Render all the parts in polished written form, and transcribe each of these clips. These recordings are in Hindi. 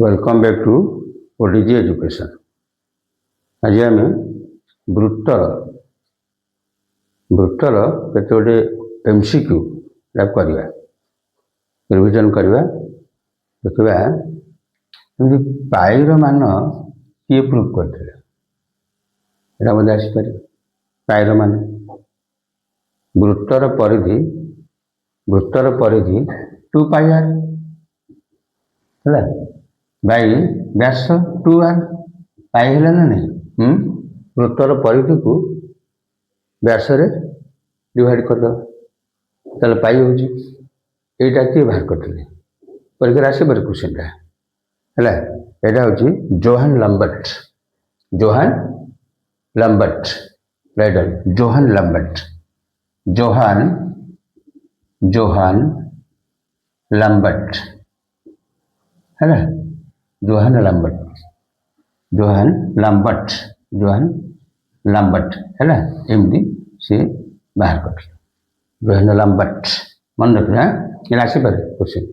Welcome back to ODG education. आज आम वृत्तर वृत्तर केतोटे एमसीक्यू करवा रिविजन करवा देखा पाइर मान किए प्रूव करते मत आसपार पाइर मान वृत्तर परिधि 2 पाई आर है बाई व्यास 2 आर पाई है ना नहीं वृत्तर परिधि को व्यास डिवाइड करदे ताले पाई हो यहाँ किए बाहर करते परीक्षा आस पारे क्वेश्चन है यहाँ हूँ जोहान लम्बर्ट राइटर जोहान लम्बर्ट है ना जोहान लम्बर्ट है ना एमती सी बाहर कर जोहान लम्बर्ट मन रखना ये आसपारे क्वेश्चन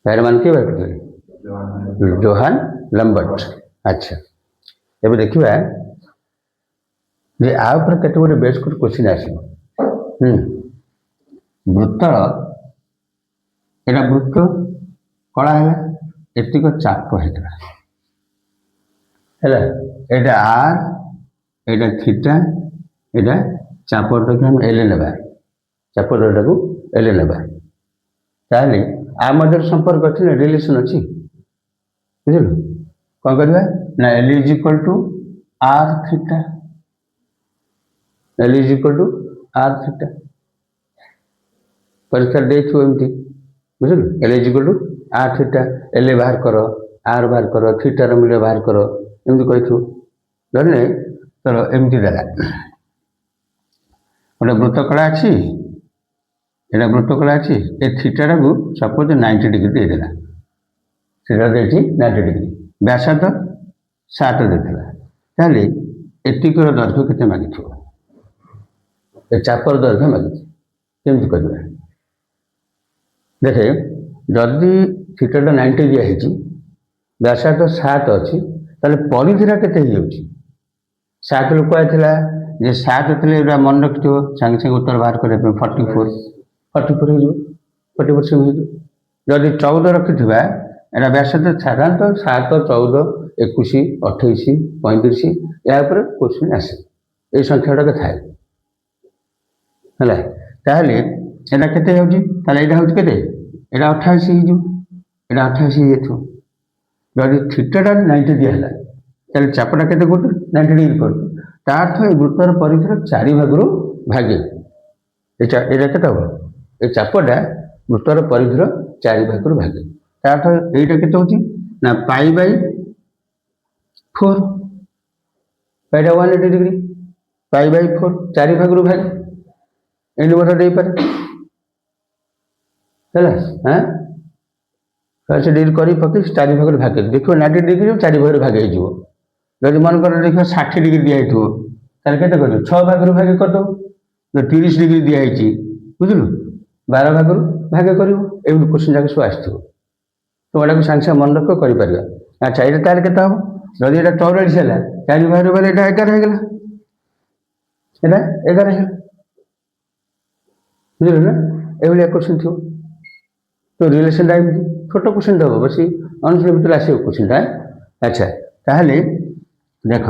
पैर मान किए बाहर कर जोहान लम्बर्ट। अच्छा एवं देखा आपर कैटेगोरी बेस कर क्वेश्चन आसो वृत्तर यहाँ वृत्त कला है एतिक चाप होता है यहाँ आर यहाँ थीटा यहाँ चापटा को हम एल ना चापटा को एल ना ताहले आ मध्य संपर्क अच्छी ना रिलेशन अच्छी बुझल कौन करवा ना L is equal to R theta L is equal to R theta परीक्षा देखो एमती बुझल L is equal to R theta L बाहर कर आर बाहर कर थीटार मूल्य बाहर कर एमती कही धरने तर एमती देला गोटे वृत्तकला अच्छी यहाँ वृत्तकला अच्छी ए थीटाटा को सपोज 90 डिग्री देदेला थीटा देती 90 डिग्री व्यासार्ध 7 देता ताहले एतिकर दैर्घ्य केते मागिथिबो ए चापर दैर्घ्य मागिथि केमती करबा देखे जदि थीटाटा 90 दिखाई व्यासार्ध 7 अच्छी ताहले परिधिरा केते हो 7 लोक आइला जे 7 थे मन रखिथो सांगे सांगे उत्तर बाहर करने 44 हो जदि 14 रखिथिबा एटा व्यासार्ध साधारणतः 7 14 21 28 35 या क्वेश्चन आसे ये संख्याटा थाए है एटा केते हो एटा हूँ केते एटा 28 हो 28 हो जदि थीटाटा 90 दिहला ताले चापटा केते गोटे 90 डिग्री कर तार्थ ए वृत्तर परिधिर 4 भागरू भागे एटा केते हो ए चापटा वृत्तर परिधिर 4 भागरू भागे तार्थ एटा केते होची ना pi by 4 पाईटा 180 degree pi by 4 4 भागरू भागे एंड बटा दे पारे है से डिग्री कर पकड़ 4 भाग भागे देखो 90 डिग्री 4 भाग भागे जब मन कर देखो 60 डिग्री दिखाई ताल के 6 भाग भागे करदे 30 डिग्री दिखाई बुझलु 12 भाग भागे कर क्वेश्चन जाक सब आसो तो गोटा को सांगे मन रख कर। अच्छा ये तार के हम जदि ये 44 है 4 भाग बोले 11 होगा यहाँ 11 है बुझल ना ये क्वेश्चन थो तो रिलेशन छोट क्वेश्चन दब बस अनुसार भर आस क्वेश्चन। अच्छा ताहले देख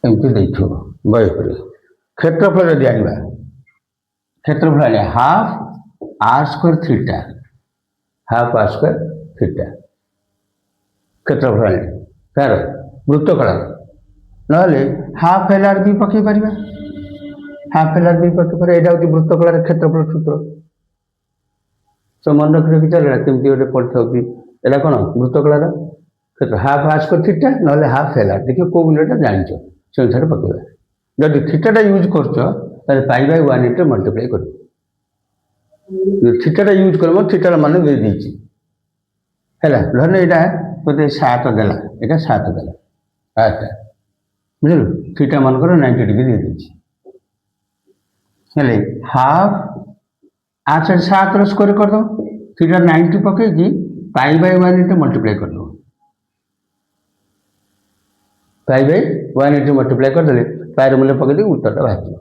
एमती देखो बही पर क्षेत्रफल जब आने क्षेत्रफल आने हाफ आर स्क्वायर थीटा क्षेत्रफल आने तार वृत्तकला ना हाफ एल आर भी पकई पार हाफ एल आर भी पकई यहाँ हूँ वृत्तकलार क्षेत्रफल सूत्र तो मन रखी रखी चलना कमी गोटे पढ़ा यहाँ कौन वृत्तकलार क्षेत्र हाफ आर स्क्वायर थीटा ना हाफ एल आर देखिए कौ मूल्यटा जाच से अनुसार पकड़ा जदि थीटाटा यूज कर पाई बाई 180 मल्टीप्लाई कर थीटाटा यूज कर थीटार मान दे देती है धरन यहाँ बोलते 7 देला यहाँ 7 देला अच्छा बुझल थीटा मान 90 डिग्री दे देती हाफ ଆଚ୍ଛା 7ର ସ୍କୋୟାର କରିଦେବ ଥ୍ରୀଟା 90 ପକେଇକି ପାଇ ବାଇ 1 ଇଣ୍ଟୁ ମଲ୍ଟିପ୍ଲାଏ କରିଦେବ ପାଇ ବାଇ 1 ଇଣ୍ଟୁ ମଲ୍ଟିପ୍ଲାଏ କରିଦେଲେ ପାଇର ମୂଲ୍ୟ ପକେଇ ଦେଇକି ଉତ୍ତରଟା ବାହାରିଯିବ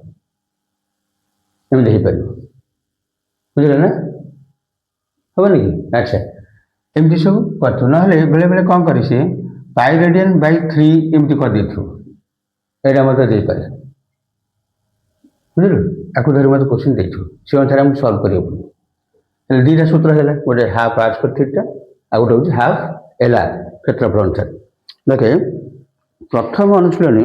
ଏମିତି ହେଇପାରିବ ବୁଝିଲେ ନା ହବନି କି ଆଚ୍ଛା ଏମିତି ସବୁ କରିଥିବ ନହେଲେ ବେଳେବେଳେ କ'ଣ କରେ ସେ ପାଇ ରେଡ଼ିଆନ୍ ବାଇ 3 ଏମିତି କରିଦେଇଥିବ ଏଇଟା ମଧ୍ୟ ଦେଇପାରେ ବୁଝିଲୁ ଆକୁ ଧରି ମୋତେ କୋଶ୍ଚିନ୍ ଦେଇଥିବ ସେ ଅନୁସାରେ ଆମକୁ ସଲ୍ଭ କରିବାକୁ ପଡ଼ିବ ହେଲେ ଦୁଇଟା ସୂତ୍ର ହେଲା ଗୋଟେ ହାଫ୍ ଆର୍ ସ୍କୋୟାର ଥିଟା ଆଉ ଗୋଟେ ହେଉଛି ହାଫ୍ ଏଲ୍ ଆର୍ କ୍ଷେତ୍ରଫଳ ଅନୁସାରେ ଦେଖେ ପ୍ରଥମ ଅନୁଶୀଳନୀ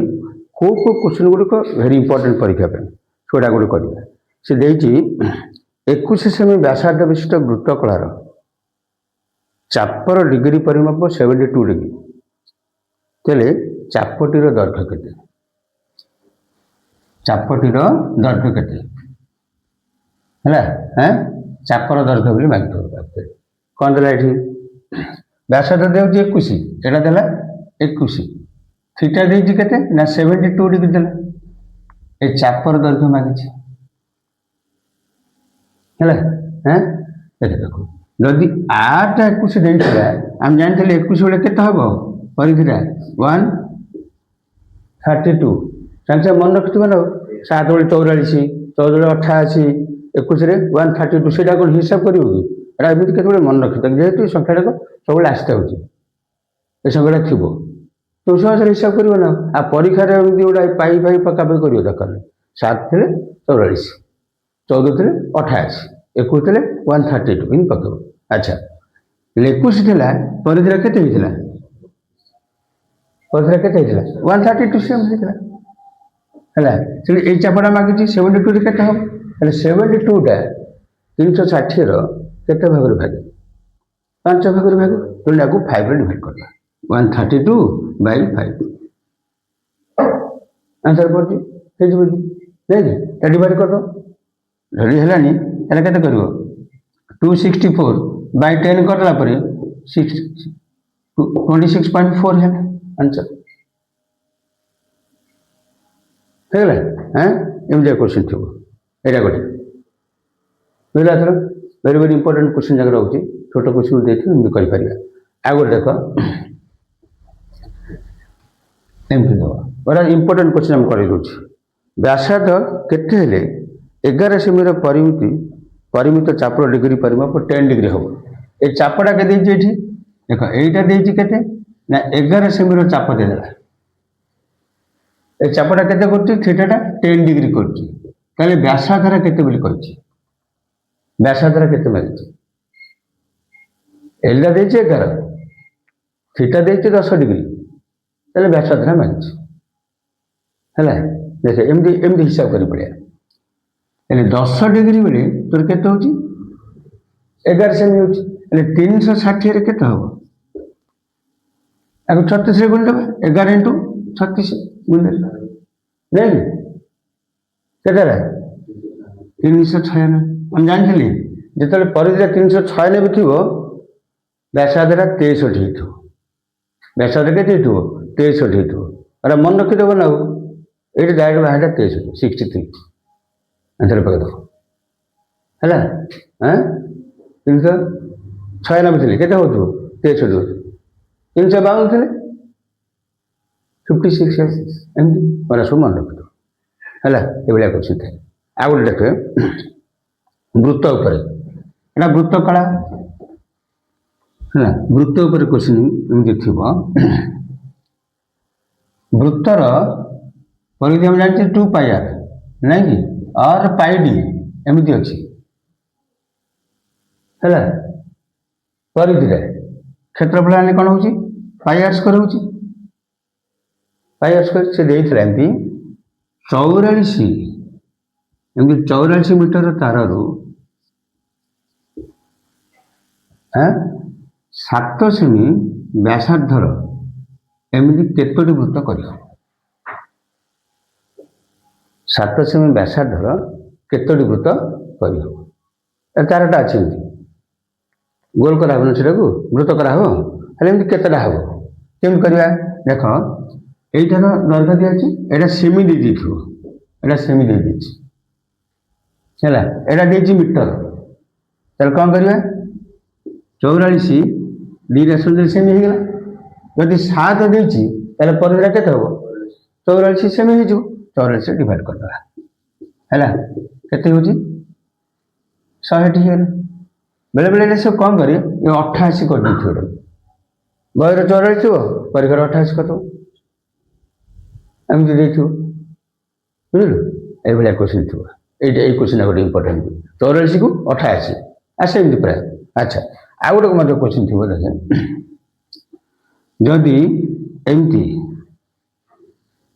କେଉଁ କୋଶ୍ଚିନ୍ ଗୁଡ଼ିକ ଭେରି ଇମ୍ପୋର୍ଟାଣ୍ଟ ପରୀକ୍ଷା ପାଇଁ ସେଗୁଡ଼ା ଗୁଡ଼ିକ କରିବା ସେ ଦେଇଛି 21 ସେମି ବ୍ୟାସାର୍ଦ୍ଧ ବିଶିଷ୍ଟ ବୃତ୍ତ କଳାର ଚାପର ଡିଗ୍ରୀ ପରିମାପ 72 ଡିଗ୍ରୀ ତାହେଲେ ଚାପଟିର ଦୈର୍ଘ୍ୟ କେତେ ଚାପଟିର ଦୈର୍ଘ୍ୟ କେତେ ହେଲା ଚାପର ଦୈର୍ଘ୍ୟ ବୋଲି ମାଗିଥିବ କ'ଣ ଦେଲା ଏଠି ବ୍ୟାସାର୍ଦ୍ଧ ଦେଉଛି 21 ଏଇଟା ଦେଲା 21 ଥୀଟା ଦେଇଛି କେତେ ନା 72 ଡିଗ୍ରୀ ଦେଲା ଏ ଚାପର ଦୈର୍ଘ୍ୟ ମାଗିଛି ହେଲା ଦେଖ ଯଦି 8 21 ଦେଇଥିଲା ଆମେ ଜାଣିଥିଲେ 21 ବେଳେ କେତେ ହବ ପରିଧିଟା 132 ସାଙ୍ଗେ ମନେ ରଖିଥିବ ନା 7 ବେଳେ 44 14 ବେଳେ 88 21ରେ 132 ସେଇଟା କ'ଣ ହିସାବ କରିବ କି ଏଇଟା ଏମିତି କେତେବେଳେ ମନେ ରଖିଥାଏ ଯେହେତୁ ଏ ସଂଖ୍ୟାଟାକ ସବୁବେଳେ ଆସିଥାଉଛି ଏ ସଂଖ୍ୟାଟା ଥିବ ତ ସହଜରେ ହିସାବ କରିବ ନା ଆଉ ପରୀକ୍ଷାରେ ଏମିତି ଗୋଟେ ପାଇ ପକାପକି କରିବ ଦରକାର ନାହିଁ 7 ଥିଲେ 44 14 ଥିଲେ 88 21 ଥିଲେ 132 ଏମିତି ପକେଇବ ଆଚ୍ଛା 21 ଥିଲା ପରିଧିରେ କେତେ ହେଇଥିଲା 132 ସେମ୍ ହେଇଥିଲା ହେଲା ସେଠି ଏଇ ଚାପଟା ମାଗିଛି 72 ରେ କେତେ ହବ ହେଲେ 72ଟା 360ର କେତେ ଭାଗରେ ଭାଗ 5 ଭାଗରେ ଭାଗ ତେଣୁ ଆକୁ 5ରେ ଡିଭାଇଡ୍ କରିବା 132 ବାଇ 5 ଆନ୍ସର ପଡୁଛି ହେଇଯିବ ନାଇଁ କି ଏଟା ଡିଭାଇଡ୍ କରିଦେବ ଯଦି ହେଲାନି ତାହେଲେ କେତେ କରିବ 264 ବାଇ 10 କରିଦେଲା ପରେ 26.4 ହେଲା ଆନ୍ସର ହେଇଗଲା ଏମିତିଆ କୋଶ୍ଚିନ୍ ଥିବ ଏଇଟା ଗୋଟେ ବୁଝିଲା ଏଥର ଭେରି ଭେରି ଇମ୍ପୋର୍ଟାଣ୍ଟ କୋଶ୍ଚିନ୍ ଯାକ ରହୁଛି ଛୋଟ କୋଶ୍ଚିନ୍ ଦେଇଥିବେ ଏମିତି କରିପାରିବା ଆଉ ଗୋଟେ ଦେଖ ଏମିତି ଦେବ ଗୋଟେ ଇମ୍ପୋର୍ଟାଣ୍ଟ କୋଶ୍ଚିନ୍ ଆମେ କରିଦେଉଛି ବ୍ୟାସାର୍ଦ୍ଧ କେତେ ହେଲେ 11 ସେମିର ପରିମିତ ଚାପର ଡିଗ୍ରୀ ପରିମାପ 10 ଡିଗ୍ରୀ ହବ ଏ ଚାପଟା କେତେ ଦେଇଛି ଏଠି ଦେଖ ଏଇଟା ଦେଇଛି କେତେ ନା 11 ସେମିର ଚାପ ଦେଇଦେଲା ଏ ଚାପଟା କେତେ କରୁଛି ଥୀଟାଟା 10 ଡିଗ୍ରୀ କରୁଛି ତାହେଲେ ବ୍ୟାସାର୍ଦ୍ଧଟା କେତେ ବୋଲି କହିଛି ବ୍ୟାସାର୍ଦ୍ଧଟା କେତେ ମାଗିଛି ଏଲଟା ଦେଇଛି 11 ଥୀଟା ଦେଇଛି 10 ଡିଗ୍ରୀ ତାହେଲେ ବ୍ୟାସାର୍ଦ୍ଧଟା ମାଗିଛି ହେଲା ଦେଖ ଏମିତି ହିସାବ କରି ପଡ଼ିବା ହେଲେ 10 ଡିଗ୍ରୀ ବେଳେ ତୋର କେତେ ହେଉଛି 11 ସେମି ହେଉଛି ହେଲେ 360ରେ କେତେ ହବ ଆକୁ 36ରେ ଗୁଣିଦେବା 11 ଇଣ୍ଟୁ 36 ଗୁଣିଦେଲେ ନାଇଁ କେତେ ହେଲା 396 ଆମେ ଜାଣିଥିଲି ଯେତେବେଳେ ପରିଧିରେ 396 ଥିବ ବ୍ୟାସାର୍ଦ୍ଧଟା 63 ହେଇଥିବ ବ୍ୟାସାର୍ଦ୍ଧ କେତେ ହେଇଥିବ 63 ହେଇଥିବ ଏଟା ମନେ ରଖିଦେବ ନା ଆଉ ଏଇଠି ଡାଇରେକ୍ଟ ବାହାରଟା 63 ଆନ୍ସର ପକେଇଦେବ ହେଲା 396 ଥିଲେ କେତେ ହେଉଥିବ 63 352 ଥିଲେ 56 ଏମିତି ମାନେ ସବୁ ମନେ ରଖିଦେବ ହେଲା ଏଭଳିଆ କୋଶ୍ଚିନ୍ ଥାଏ ଆଉ ଗୋଟେ ଦେଖେ ବୃତ୍ତ ଉପରେ ଏଇଟା ବୃତ୍ତ କଳା ହେଲା ବୃତ୍ତ ଉପରେ କୋଶ୍ଚିନ୍ ଏମିତି ଥିବ ବୃତ୍ତର ପରିଧି ଆମେ ଜାଣିଛେ 2 ପାଇ ଆର୍ ନାଇଁ କି ଆର୍ ପାଇ ଡି ଏମିତି ଅଛି ହେଲା ପରିଧିରେ କ୍ଷେତ୍ରଫଳ ଆଣିଲେ କ'ଣ ହେଉଛି ପାଇ ଆର୍ ସ୍କୋୟାର ହେଉଛି ପାଇ ଆର୍ ସ୍କୋୟାର ସେ ଦେଇଥିଲା ଏମିତି 44 ମିଟର ତାରରୁ 7 ସେମି ବ୍ୟାସାର୍ଦ୍ଧର ଏମିତି କେତୋଟି ବୃତ୍ତ କରିବ 7 ସେମି ବ୍ୟାସାର୍ଦ୍ଧର କେତୋଟି ବୃତ୍ତ କରିବ ତାରଟା ଅଛି ଏମିତି ଗୋଲ କରାହବ ନା ସେଟାକୁ ବୃତ୍ତ କରାହବ ହେଲେ ଏମିତି କେତେଟା ହବ କେମିତି କରିବା ଦେଖ এইটার দৈর্ঘ্য দিয়েছি এটা সেমি দিয়ে দিয়েছিল এটা সেমি দিয়ে দিয়েছি ହେଲା ଏଇଟା ଦେଇଛି ମିଟର ताले कौन करवा 44 डी रेशनल सेमी हो गला जदि 7 देछि ताले परिधि केते हो 44 सेमी हो 44 डिवाइड कर दवा हैला केते होची 100 हो बेले बेले सब कौन करे ये 88 कर दी बहर 44 थो परिकर 88 कर एमती देखो बुझल ये क्वेश्चन थो ये क्वेश्चन गोटे इंपोर्टेंट 44 को 88 आसे एमती प्राय अच्छा आ गोटे क्वेश्चन थी देखें जदि एमती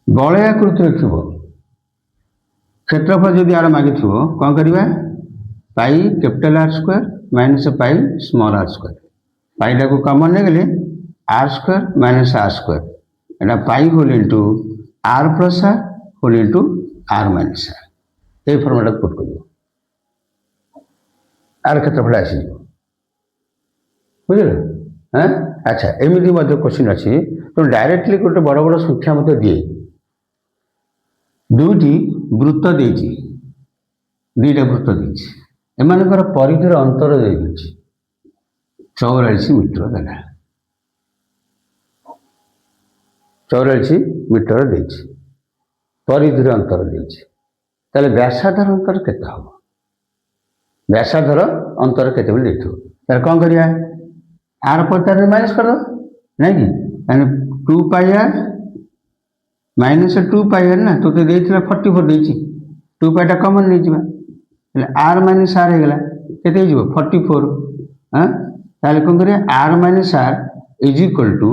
बलयाकृति थो क्षेत्रफल जदि आर मागी कौन करवा pi capital R square minus pi small R square पाईटा को कॉमन नहीं गले R square minus R square एटा pi whole into R plus R whole into R minus R ये फर्मुला पुट कर आर क्षेत्रफल आसी बुझल हाँ अच्छा एमती क्वेश्चन अच्छी तो डायरेक्टली गोटे बड़ बड़ संख्या मत दिए दुईटी वृत्त देती दुईटा वृत्त देती एमानकर परिधिर अंतर दे 44 मीटर देला 44 मीटर देछि परिधिर अंतर देछि ताले व्यासार्धर अंतर केते हो व्यासार्धर अंतर केते बोल देखो तार कोन करिया आर पर तार माइनस कर दो नहीं कि यानी 2 पाई आर माइनस 2 पाई आर ना तो देथिला 44 देछि 2 पाईटा कॉमन नहीं जिबा आर माइनस आर हेगला केते हो 44 हां ताले कोन करिया R minus R is equal to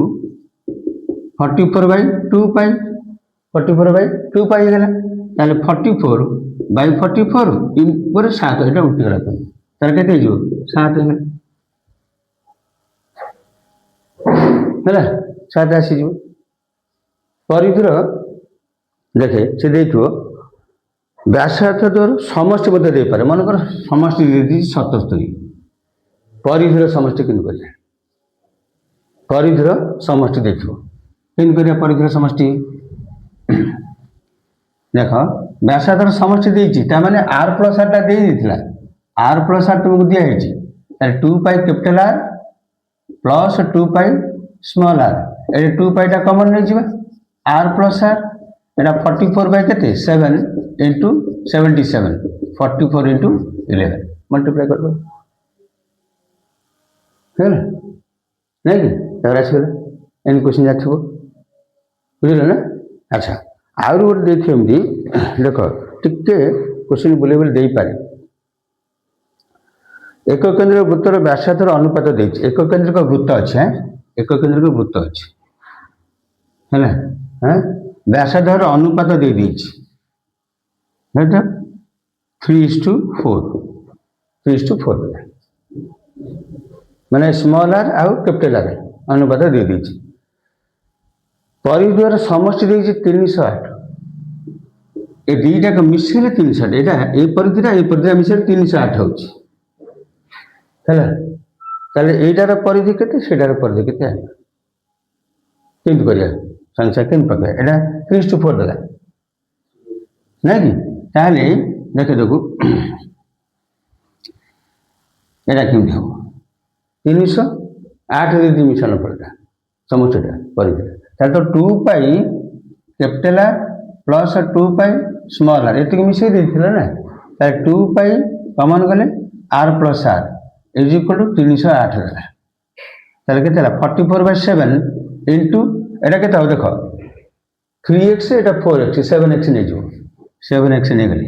44 by 2 pi 44 by 2 pi हेगला ताले 44 बाई 44 ऊपर 7 एटा उठी गला तार केते हो 7 हेगला हैला 7 आसी जो परिधिर देखे से देखो व्यासार्थ द्वारा समष्टि मध्य दे पारे मनकर समष्टि दे दी 77 परिधिर समष्टि किन कर परिधिर समष्टि देखो किन करिया परिधिर समष्टि देख व्यासार्थ समष्टि देछि ता माने r प्लस r ता दे दिथिला r प्लस r तुमको दिया हेछि ताले 2 pi capital R plus 2 pi small r ए 2 पाई ता कॉमन नै जिबा r प्लस r एटा 44 बाय केते 7 into 77 44 into 11 मल्टीप्लाई कर दो है ना नहीं कि तब राशि गला एन क्वेश्चन जाथबो बुझल ना अच्छा आउर गोटे देखिए एमती देख टिके क्वेश्चन बुले बुले दे पारे एक केंद्र वृत्तर व्यासार्धर अनुपात देछि एक केंद्रक वृत्त अछि एक केंद्रक वृत्त अछि हैला हैं व्यासार्धर अनुपात दे देछि 3:4 3:4 माने स्मॉल आर आउ कैपिटल आर अनुपात दे देछि परिधि समष्टि देछि 308 ए दुईटा को मिसेले 308 एटा ए परिधि मिसेले 308 होछि हैला ताले एटार परिधि केते सेटार परिधि केते आइ केंत करिया संख्या केन पके एटा 3:4 देला नहीं कि ताले देखे देखो एटा केमति हो 308 रे मिशन पड़ता समष्टिटा परिधि ताले तो 2 pi capital R plus 2 pi small R एतिक मिसे देथिला ना ताले 2 पाई कॉमन गले r plus r is equal to 308 देला ताले केतेला 44/7 इनटू एटा केते हो देखो 3x एटा 4x 7x नै जो 7x नै गले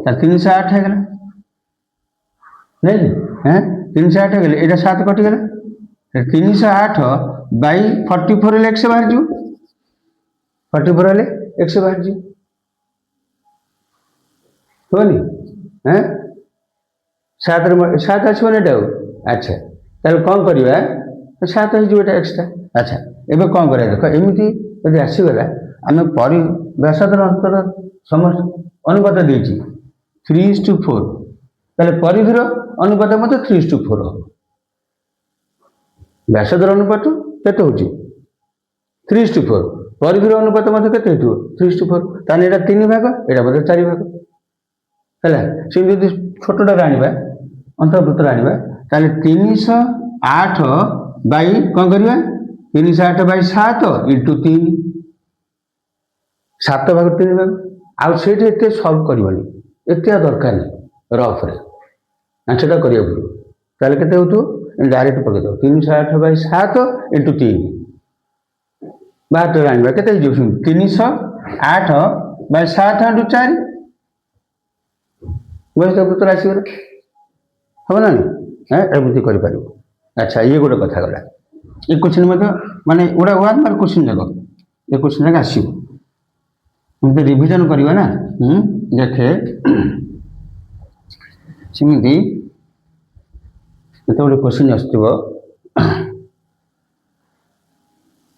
ताले 308 है गला नहीं हैं 308 है गले एटा 7 कटि गला 308 बाई 44 ले x बाहर जो 44 ले x बाहर जो होनी हैं 7 आछो नेटा अच्छा ताले कोन करिवा 7 है जो एटा एक्स्ट्रा अच्छा एबे कोन करे देखो एमिति यदि आसी गला आमे परि व्यासार्धर अंतर समस्त अनुपात देछि 3:4 ताले परिधिर अनुपात मते 3:4 हो व्यासार्धर अनुपात केते होछि 3:4 परिधिर अनुपात मते केते हेतु 3:4 ताने एटा 3 भाग एटा मते 4 भाग हैला से यदि छोटटा राणीबा अंतर्वृत्तर आनिबा ताले 308 बाई कौन करिया 308 बाई 7 इंटू 3 7 भाग 3 भाग आउ सेठी एते सॉल्व करबनी एते दरकार नहीं रफ रे आंसर करिया पड़ो ताले केते होतो डायरेक्ट पके दो 308 बाई 7 इंटू 3 बात आनिबा केते जो 308 बाई 7 इंटू 4 वही तो उत्तर आसीगला हम ना एमती कर। अच्छा ये गोटे कथा गला ये क्वेश्चन माने गोटे 1 मार्क क्वेश्चन जाक ये क्वेश्चन जाक आसो रिविजन करवा ना देखे सेमती गोटे क्वेश्चन आसो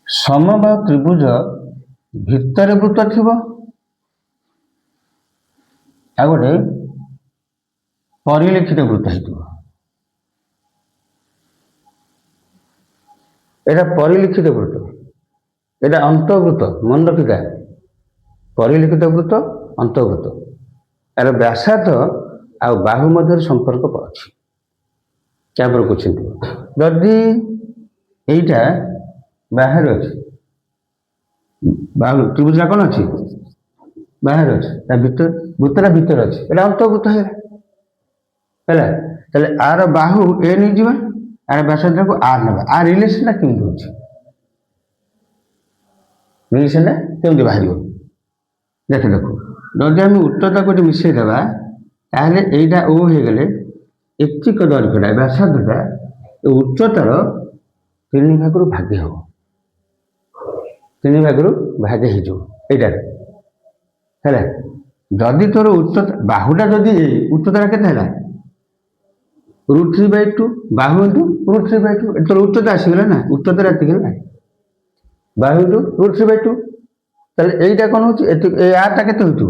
समबाहु त्रिभुज भितर वृत्त थी आ गोटे परिलिखित वृत्त हो एटा परिलिखित वृत्त एटा अंतर्वृत्त मन रखिता परिलिखित वृत्त अंतर्वृत्त यार व्यासार्ध आ बाहु मध्य संपर्क अच्छी क्या क्वेश्चन जदि यहीटा बाहर अच्छे बाहु त्रिभुजा कौन अच्छी बाहर अच्छे भीतर वृत्तरा भीतर अच्छे एटा अंतर्वृत्त है आर बाहु ए नहीं जावा आर व्यासार्ध को आर ना आर रिलेशन केमती रिलेशन केमती बाहर देख देखो जदि आम उच्चता को मिसेदेवा ताहले एटा ओ हो गले एतिक दैर्घ्यटा व्यासार्धटा उच्चतार 3 भाग भागे हम 3 भाग भागे होटार है जदि तोर उच्चता बाहुटा जदि उच्चता के √3/2 बाहु इंटू √3/2 तोर उच्चता आसीगला ना उच्चता एतिक बाहु इंटू √3/2 ताहले एटा कौन हो आरटा केते होतो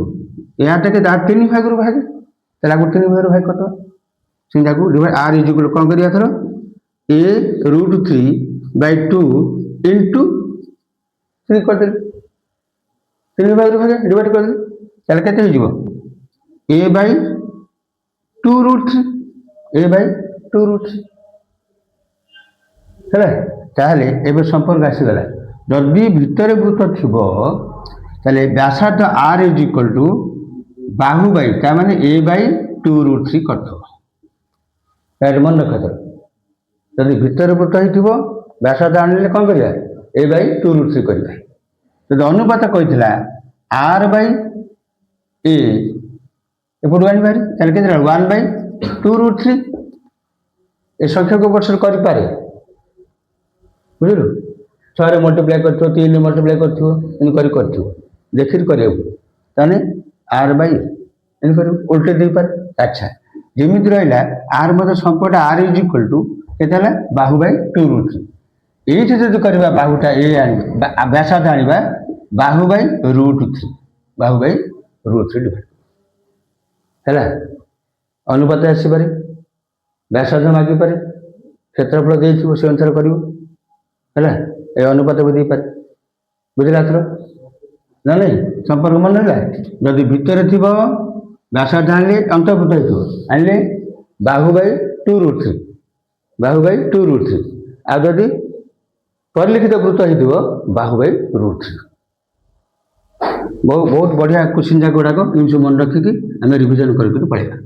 आरटा के 3 भाग भागे ताहले आगु 3 भाग भाग कत सिंधा को डिवाइड आर इज इक्वल कौन करिया थरो a √3/2 इंटू 3 कर दे 3 भाग भागे डिवाइड कर दे ताहले केते हो जिवो a/2√3 a/2√3 है ताहले एबे संपर्क आसीगला जदि भितर वृत्त थिबो ताहले व्यासार्ध r is equal to Bahu by ता माने a/2√3 करथो यार मन रखत जदि भितर वृत्त हिथिबो व्यासार्ध आनिले कोन करिया a/2√3 करिया जदि अनुपात कहितला r/a एपट 1 बारी ताहले केते 1/2√3 ए संख्या को वर्ष कर पारे बुझलु 6 मल्टीप्लाई करथो 3 मल्टीप्लाई करथो इन करथो देखिर करे ताने r/, इन कर उल्टे दे पारे। अच्छा जेमिति रहला r मते संपर्क r इज इक्वल टू केतला बाहु/2√3 एठी जदि करबा बाहुटा ए आनी व्यासार्ध आनीबा बाहु/√3 बाहु/√3 डिवाइड हैला अनुपात आसी पारे व्यासार्ध मागी पारे क्षेत्रफल देइथिबो से अनुसार करिवो हैला ए अनुपात भी दे पारे बुझला थरो ना नहीं संपर्क मन रहला जदि भितर थिबो व्यासार्ध आनले अंतर्वृत्त हेतु आनले बाहु/2√3 बाहु/2√3 आ जदि परिलिखित वृत्त हेतु बाहु/√3 बहुत बढ़िया क्वेश्चन जाक गुड़ाक इन मन रखिकी आम रिविजन करके पढ़ा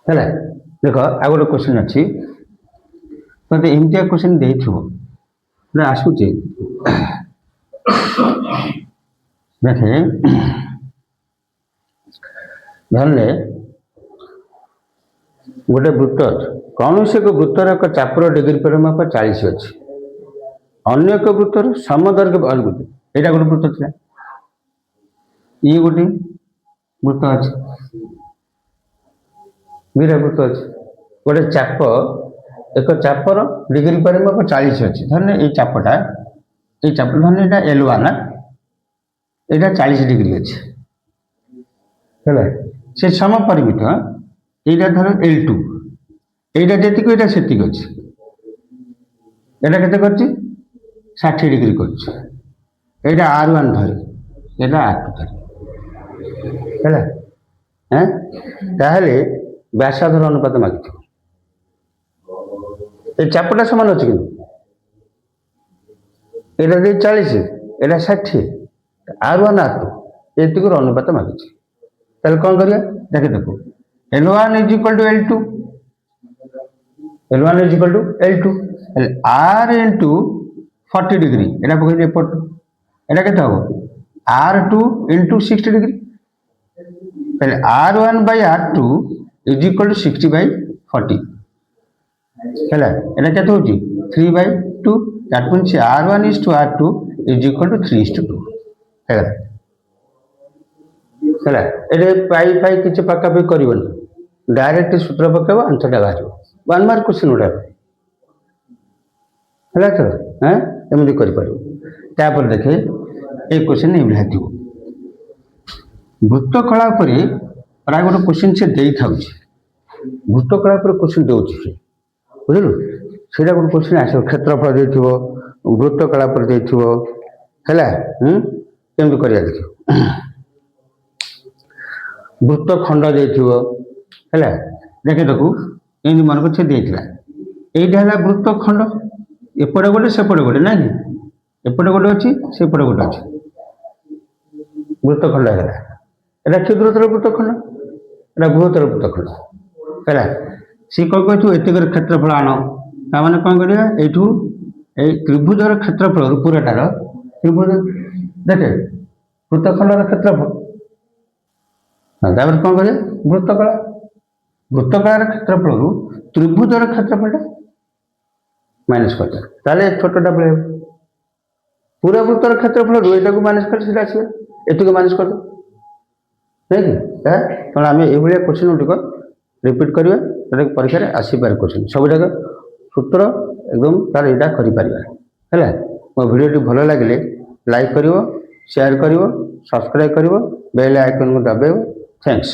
है देख आ गए क्वेश्चन अच्छी तो एमती क्वेश्चन देखे आसूचे देखे धरले गोटे वृत्त कौन से एक वृत्तर एक चापर डिग्री परिमाप 40 अच्छी अन्य एक वृत्तर समदर्घ्य यहाँ गोटे वृत्त था ये गोटे वृत्त अच्छे बीरा वृत्त अच्छे गोटे चाप एक चापर डिग्री परिमाप 40 अच्छी धरने ये चापटा ये चाप धरने यहाँ L1 यहाँ 40 डिग्री अच्छे है से सम परिमित यहाँ धर L2 यहाँ जी यहाँ से अच्छे यहाँ के 60 डिग्री कर R1 धरे यहाँ R2 धरे है ताहले ବ୍ୟାସାର୍ଧର ଅନୁପାତ ମାଗିଥିବ। ଏ ଚାପଟା ସମାନ ଅଛି କିନ୍ତୁ ଏଇଟା ଦେଇ 40 ଏଇଟା 60 R1 R2 ଏତିକିର ଅନୁପାତ ମାଗିଛି। ତାହେଲେ କ'ଣ କରିବା ଦେଖୁ L1 = L2 L1 = L2 R × 40 degree এটা পকেই এপট এটা কেতে হবে R2 × 60 डिग्री তাহলে R1 / R2 = 60/40 ହେଲା এটা কেতে হচ্ছে 3/2 that means R1 is to R2 = 3:2 ହେଲା ହେଲା ଏରେ ପାଇ କିଛି ପାକାପାକି କରିବନି डायरेक्ट सूत्र पकेब आंसरटा बाहर 1 मार्क क्वेश्चन गुड़ा है तो हाँ एमती कर देखे ये क्वेश्चन ये वृत्तकला प्राय गोटे क्वेश्चन से दे था वृत्तकला क्वेश्चन दे बुझलु से गोटे क्वेश्चन आस क्षेत्रफल दे वृत्तकला दे कमी कर देख वृत्तखंड दे है देखे देखू एमती मन को देता यहीटा है वृत्तखंड एपटे गोटे सेपटे गोटे ना कि एपटे गोटे अच्छी सेपटे गोटे अच्छी वृत्तखंड है यहाँ क्षुद्रतर वृत्तखंड यहाँ बृहत्तर वृत्तखंड है सी कौन कहू एतिक क्षेत्रफल आण ताने कौन करा यू त्रिभुजर क्षेत्रफल पूराटार त्रिभुज देखे वृत्तखंडर क्षेत्रफल तापर कौन करा वृत्तकला वृत्तकलार क्षेत्रफल त्रिभुजर क्षेत्रफल माइनस कर छोटा पड़े पूरा वृत्तर क्षेत्रफल यहाँ को माइनस कर माइनस कर नहीं कि आम ये क्वेश्चन गुटिक रिपीट करवा परीक्षा आसपार क्वेश्चन सब जाक सूत्र एकदम तार यहाँ कर मो भिडियो भल लगे लाइक कर शेयर कर सब्सक्राइब कर बेल आइकन को दबाइब थैंक्स।